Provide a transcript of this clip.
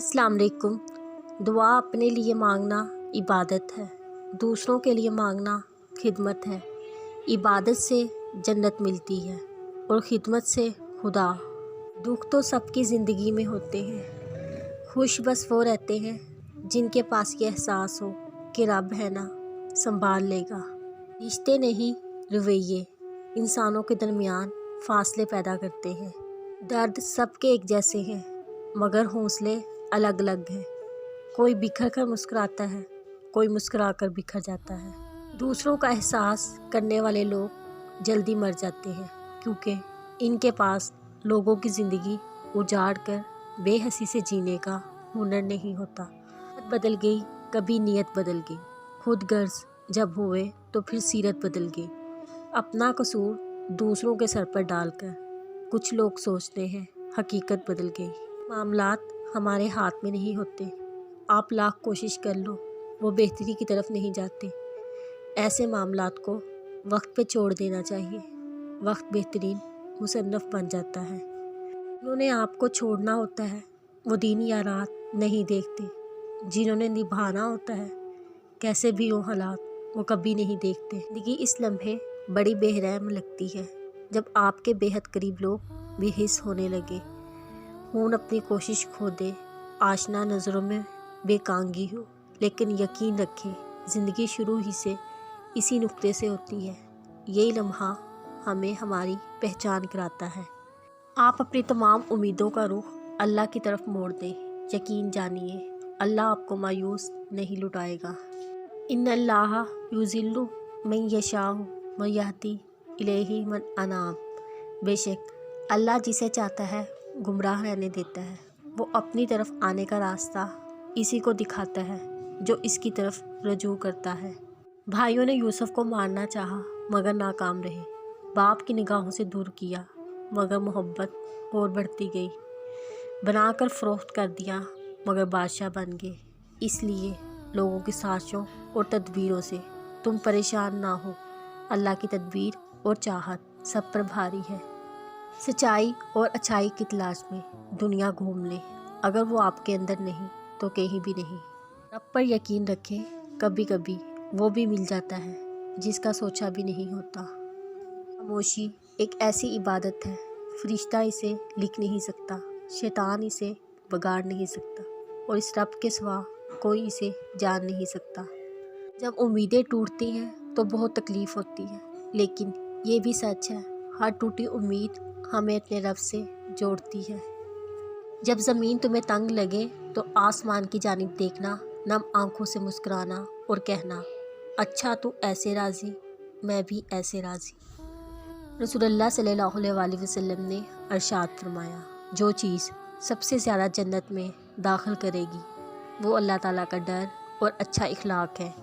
अस्सलाम वालेकुम। दुआ अपने लिए मांगना इबादत है, दूसरों के लिए मांगना खिदमत है। इबादत से जन्नत मिलती है और खिदमत से खुदा। दुख तो सबकी ज़िंदगी में होते हैं, खुश बस वो रहते हैं जिनके पास ये एहसास हो कि रब है ना, संभाल लेगा। रिश्ते नहीं रवैये इंसानों के दरमियान फासले पैदा करते हैं। दर्द सबके एक जैसे हैं मगर हौसले अलग अलग हैं। कोई बिखर कर मुस्कुराता है, कोई मुस्कुरा कर बिखर जाता है। दूसरों का एहसास करने वाले लोग जल्दी मर जाते हैं क्योंकि इनके पास लोगों की ज़िंदगी उजाड़ कर बेहसी से जीने का हुनर नहीं होता। बदल गई, कभी नीयत बदल गई। खुद गर्ज जब हुए तो फिर सीरत बदल गई। अपना कसूर दूसरों के सर पर डालकर कुछ लोग सोचते हैं हकीकत बदल गई। मामलात हमारे हाथ में नहीं होते, आप लाख कोशिश कर लो वो बेहतरी की तरफ नहीं जाते। ऐसे मामलात को वक्त पे छोड़ देना चाहिए। वक्त बेहतरीन मुसन्नफ़ बन जाता है। उन्होंने आपको छोड़ना होता है वो दिन या रात नहीं देखते। जिन्होंने निभाना होता है कैसे भी हो हालात वो कभी नहीं देखते। ज़िंदगी इस लम्हे बड़ी बेरहम लगती है जब आपके बेहद करीब लोग बेहिस होने लगे। खून अपनी कोशिश खो दे, आशना नज़रों में बेकांगी हो, लेकिन यकीन रखें ज़िंदगी शुरू ही से इसी नुक्ते से होती है। यही लम्हा हमें हमारी पहचान कराता है। आप अपनी तमाम उम्मीदों का रुख अल्लाह की तरफ मोड़ दें। यकीन जानिए अल्लाह आपको मायूस नहीं लुटाएगा। इन्नल्लाह युज़िल्लु मन यशाअ व यहदी इलैहि मन अनाब। बेशक अल्लाह जिसे चाहता है गुमराह रहने देता है। वो अपनी तरफ आने का रास्ता इसी को दिखाता है जो इसकी तरफ रजू करता है। भाइयों ने यूसुफ को मारना चाहा मगर नाकाम रहे। बाप की निगाहों से दूर किया मगर मोहब्बत और बढ़ती गई। बनाकर फ़रोख्त कर दिया मगर बादशाह बन गए। इसलिए लोगों की साजिशों और तदबीरों से तुम परेशान ना हो। अल्लाह की तदबीर और चाहत सब पर भारी है। सच्चाई और अच्छाई की तलाश में दुनिया घूम ले, अगर वो आपके अंदर नहीं तो कहीं भी नहीं। रब पर यकीन रखें, कभी कभी वो भी मिल जाता है जिसका सोचा भी नहीं होता। खामोशी एक ऐसी इबादत है, फरिश्ता इसे लिख नहीं सकता, शैतान इसे बिगाड़ नहीं सकता और इस रब के सिवा कोई इसे जान नहीं सकता। जब उम्मीदें टूटती हैं तो बहुत तकलीफ़ होती है, लेकिन ये भी सच है हर टूटी उम्मीद हमें अपने रब से जोड़ती है। जब ज़मीन तुम्हें तंग लगे तो आसमान की जानिब देखना, नम आंखों से मुस्कुराना और कहना अच्छा तू ऐसे राज़ी, मैं भी ऐसे राज़ी। रसूलुल्लाह सल्लल्लाहु अलैहि वसल्लम ने इरशाद फरमाया, जो चीज़ सबसे ज़्यादा जन्नत में दाखिल करेगी वो अल्लाह ताला का डर और अच्छा इखलाक है।